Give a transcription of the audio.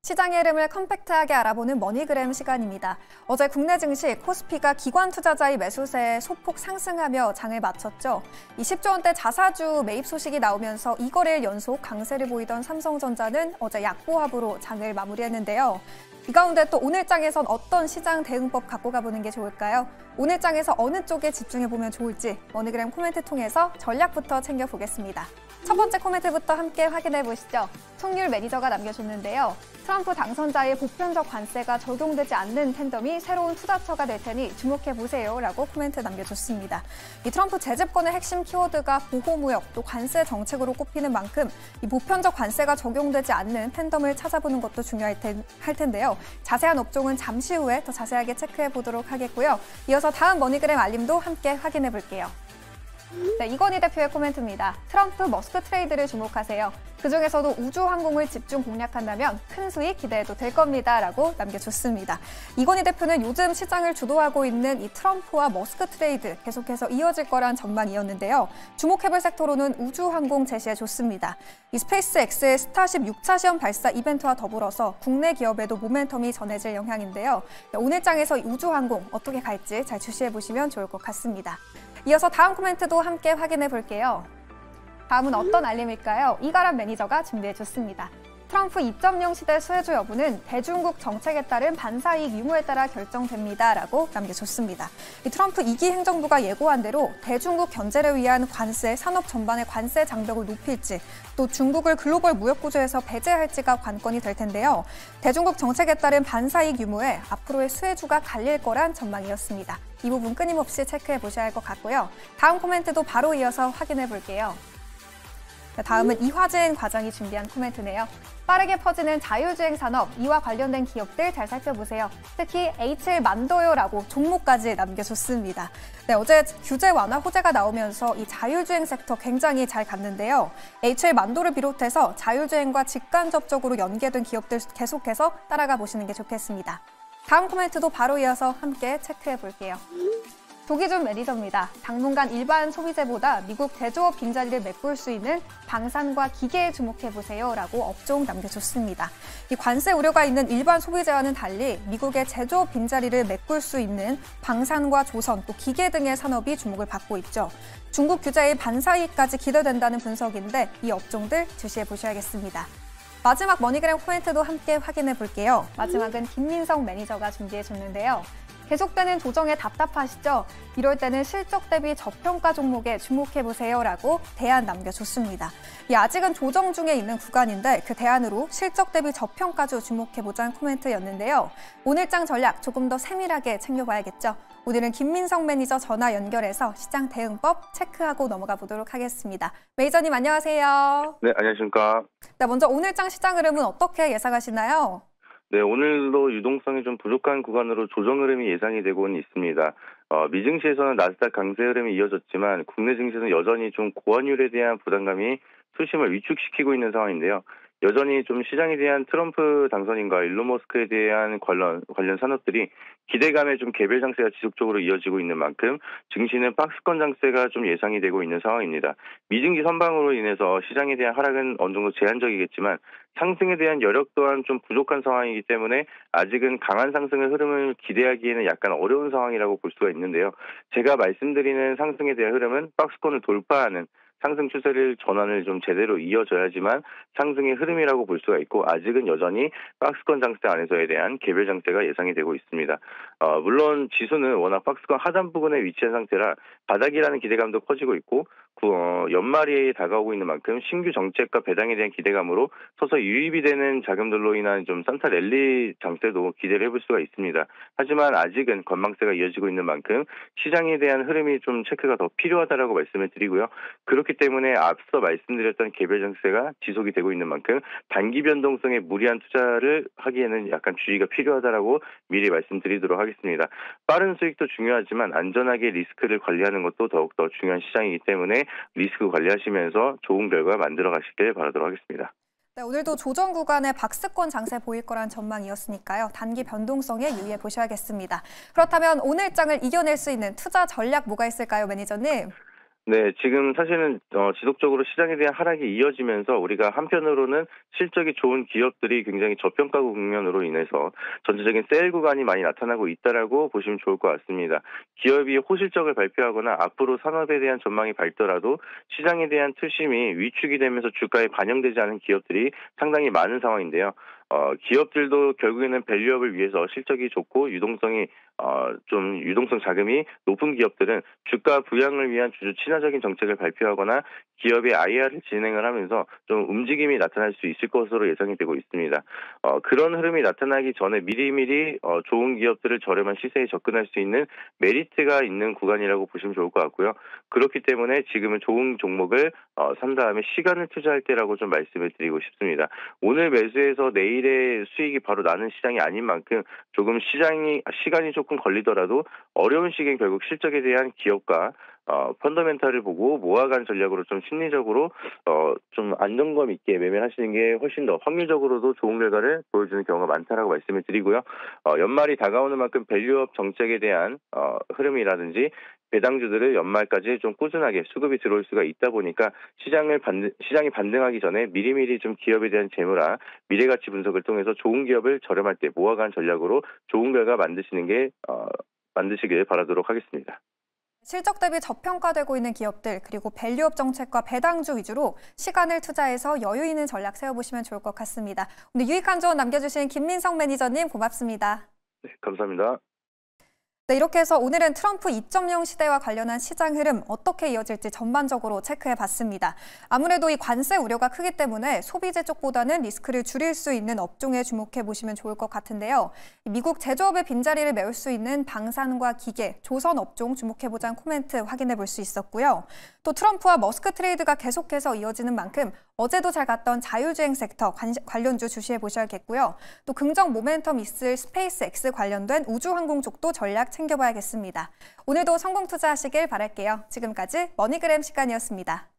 시장의 흐름을 컴팩트하게 알아보는 머니그램 시간입니다. 어제 국내 증시 코스피가 기관 투자자의 매수세에 소폭 상승하며 장을 마쳤죠. 20조 원대 자사주 매입 소식이 나오면서 2거래일 연속 강세를 보이던 삼성전자는 어제 약보합으로 장을 마무리했는데요. 이 가운데 또 오늘장에선 어떤 시장 대응법 갖고 가보는 게 좋을까요? 오늘장에서 어느 쪽에 집중해보면 좋을지 머니그램 코멘트 통해서 전략부터 챙겨보겠습니다. 첫 번째 코멘트부터 함께 확인해보시죠. 송율 매니저가 남겨줬는데요. 트럼프 당선자의 보편적 관세가 적용되지 않는 팬덤이 새로운 투자처가 될 테니 주목해보세요 라고 코멘트 남겨줬습니다. 이 트럼프 재집권의 핵심 키워드가 보호무역 또 관세 정책으로 꼽히는 만큼 이 보편적 관세가 적용되지 않는 팬덤을 찾아보는 것도 중요할 텐데요. 자세한 업종은 잠시 후에 더 자세하게 체크해보도록 하겠고요. 이어서 다음 머니그램 알림도 함께 확인해볼게요. 네, 이건희 대표의 코멘트입니다. 트럼프 머스크 트레이드를 주목하세요. 그중에서도 우주항공을 집중 공략한다면 큰 수익 기대해도 될 겁니다. 라고 남겨줬습니다. 이건희 대표는 요즘 시장을 주도하고 있는 이 트럼프와 머스크 트레이드 계속해서 이어질 거란 전망이었는데요. 주목해볼 섹터로는 우주항공 제시해줬습니다. 이 스페이스X의 스타쉽 6차 시험 발사 이벤트와 더불어서 국내 기업에도 모멘텀이 전해질 영향인데요. 오늘장에서 우주항공 어떻게 갈지 잘 주시해보시면 좋을 것 같습니다. 이어서 다음 코멘트도 함께 확인해 볼게요. 다음은 어떤 알림일까요? 이가람 매니저가 준비해줬습니다. 트럼프 2.0 시대 수혜주 여부는 대중국 정책에 따른 반사이익 유무에 따라 결정됩니다. 라고 남겨줬습니다. 이 트럼프 2기 행정부가 예고한 대로 대중국 견제를 위한 관세, 산업 전반의 관세 장벽을 높일지 또 중국을 글로벌 무역 구조에서 배제할지가 관건이 될 텐데요. 대중국 정책에 따른 반사이익 유무에 앞으로의 수혜주가 갈릴 거란 전망이었습니다. 이 부분 끊임없이 체크해 보셔야 할 것 같고요. 다음 코멘트도 바로 이어서 확인해 볼게요. 다음은 이화재엔 과장이 준비한 코멘트네요. 빠르게 퍼지는 자율주행 산업, 이와 관련된 기업들 잘 살펴보세요. 특히 H1 만도요라고 종목까지 남겨줬습니다. 네, 어제 규제 완화 호재가 나오면서 이 자율주행 섹터 굉장히 잘 갔는데요. H1 만도를 비롯해서 자율주행과 직간접적으로 연계된 기업들 계속해서 따라가 보시는 게 좋겠습니다. 다음 코멘트도 바로 이어서 함께 체크해 볼게요. 도기준 매니저입니다. 당분간 일반 소비재보다 미국 제조업 빈자리를 메꿀 수 있는 방산과 기계에 주목해보세요 라고 업종 남겨줬습니다. 이 관세 우려가 있는 일반 소비재와는 달리 미국의 제조업 빈자리를 메꿀 수 있는 방산과 조선 또 기계 등의 산업이 주목을 받고 있죠. 중국 규제의 반사이익까지 기대된다는 분석인데 이 업종들 주시해보셔야겠습니다. 마지막 머니그램 코멘트도 함께 확인해 볼게요. 마지막은 김민성 매니저가 준비해줬는데요. 계속되는 조정에 답답하시죠? 이럴 때는 실적 대비 저평가 종목에 주목해보세요 라고 대안 남겨줬습니다. 아직은 조정 중에 있는 구간인데 그 대안으로 실적 대비 저평가주 주목해보자는 코멘트였는데요. 오늘장 전략 조금 더 세밀하게 챙겨봐야겠죠? 오늘은 김민성 매니저 전화 연결해서 시장 대응법 체크하고 넘어가 보도록 하겠습니다. 매니저님 안녕하세요. 네, 안녕하십니까. 네, 먼저 오늘장 시장 흐름은 어떻게 예상하시나요? 네, 오늘도 유동성이 좀 부족한 구간으로 조정 흐름이 예상이 되고는 있습니다. 미증시에서는 나스닥 강세 흐름이 이어졌지만 국내 증시에서는 여전히 좀 고환율에 대한 부담감이 수심을 위축시키고 있는 상황인데요. 여전히 좀 시장에 대한 트럼프 당선인과 일론 머스크에 대한 관련 산업들이 기대감에 좀 개별 장세가 지속적으로 이어지고 있는 만큼 증시는 박스권 장세가 좀 예상이 되고 있는 상황입니다. 미증시 선방으로 인해서 시장에 대한 하락은 어느 정도 제한적이겠지만 상승에 대한 여력 또한 좀 부족한 상황이기 때문에 아직은 강한 상승의 흐름을 기대하기에는 약간 어려운 상황이라고 볼 수가 있는데요. 제가 말씀드리는 상승에 대한 흐름은 박스권을 돌파하는 상승 추세를 전환을 좀 제대로 이어져야지만 상승의 흐름이라고 볼 수가 있고 아직은 여전히 박스권 장세 안에서에 대한 개별 장세가 예상이 되고 있습니다. 물론 지수는 워낙 박스권 하단 부근에 위치한 상태라 바닥이라는 기대감도 커지고 있고 연말이 다가오고 있는 만큼 신규 정책과 배당에 대한 기대감으로 서서히 유입이 되는 자금들로 인한 좀 산타 랠리 장세도 기대를 해볼 수가 있습니다. 하지만 아직은 건망세가 이어지고 있는 만큼 시장에 대한 흐름이 좀 체크가 더 필요하다라고 말씀을 드리고요. 그렇기 때문에 앞서 말씀드렸던 개별 장세가 지속이 되고 있는 만큼 단기 변동성에 무리한 투자를 하기에는 약간 주의가 필요하다라고 미리 말씀드리도록 하겠습니다. 빠른 수익도 중요하지만 안전하게 리스크를 관리하는 것도 더욱더 중요한 시장이기 때문에 리스크 관리하시면서 좋은 결과 만들어 가시길 바라도록 하겠습니다. 네, 오늘도 조정 구간에 박스권 장세 보일 거란 전망이었으니까요. 단기 변동성에 유의해 보셔야겠습니다. 그렇다면 오늘 장을 이겨낼 수 있는 투자 전략 뭐가 있을까요, 매니저님? 네, 지금 사실은 지속적으로 시장에 대한 하락이 이어지면서 우리가 한편으로는 실적이 좋은 기업들이 굉장히 저평가 국면으로 인해서 전체적인 셀 구간이 많이 나타나고 있다라고 보시면 좋을 것 같습니다. 기업이 호실적을 발표하거나 앞으로 산업에 대한 전망이 밝더라도 시장에 대한 투심이 위축이 되면서 주가에 반영되지 않은 기업들이 상당히 많은 상황인데요. 기업들도 결국에는 밸류업을 위해서 실적이 좋고 유동성 자금이 높은 기업들은 주가 부양을 위한 주주 친화적인 정책을 발표하거나 기업의 IR을 진행을 하면서 좀 움직임이 나타날 수 있을 것으로 예상이 되고 있습니다. 그런 흐름이 나타나기 전에 미리미리 좋은 기업들을 저렴한 시세에 접근할 수 있는 메리트가 있는 구간이라고 보시면 좋을 것 같고요. 그렇기 때문에 지금은 좋은 종목을 산 다음에 시간을 투자할 때라고 좀 말씀을 드리고 싶습니다. 오늘 매수해서 내일의 수익이 바로 나는 시장이 아닌 만큼 조금 시간이 조금 걸리더라도 어려운 시기엔 결국 실적에 대한 기업과 펀더멘탈을 보고 모아간 전략으로 좀 심리적으로 좀 안정감 있게 매매하시는 게 훨씬 더 확률적으로도 좋은 결과를 보여주는 경우가 많다라고 말씀을 드리고요. 연말이 다가오는 만큼 밸류업 정책에 대한 흐름이라든지 배당주들을 연말까지 좀 꾸준하게 수급이 들어올 수가 있다 보니까 시장이 반등하기 전에 미리미리 좀 기업에 대한 재무나 미래가치 분석을 통해서 좋은 기업을 저렴할 때 모아간 전략으로 좋은 결과 만드시길 바라도록 하겠습니다. 실적 대비 저평가되고 있는 기업들, 그리고 밸류업 정책과 배당주 위주로 시간을 투자해서 여유 있는 전략 세워보시면 좋을 것 같습니다. 오늘 유익한 조언 남겨주신 김민성 매니저님 고맙습니다. 네, 감사합니다. 네, 이렇게 해서 오늘은 트럼프 2.0 시대와 관련한 시장 흐름 어떻게 이어질지 전반적으로 체크해봤습니다. 아무래도 이 관세 우려가 크기 때문에 소비재 쪽보다는 리스크를 줄일 수 있는 업종에 주목해보시면 좋을 것 같은데요. 미국 제조업의 빈자리를 메울 수 있는 방산과 기계, 조선 업종 주목해보자는 코멘트 확인해볼 수 있었고요. 또 트럼프와 머스크 트레이드가 계속해서 이어지는 만큼 어제도 잘 갔던 자율주행 섹터 관련주 주시해보셔야겠고요. 또 긍정 모멘텀 있을 스페이스 X 관련된 우주항공 쪽도 전략 챙겨봐야겠습니다. 오늘도 성공 투자하시길 바랄게요. 지금까지 머니그램 시간이었습니다.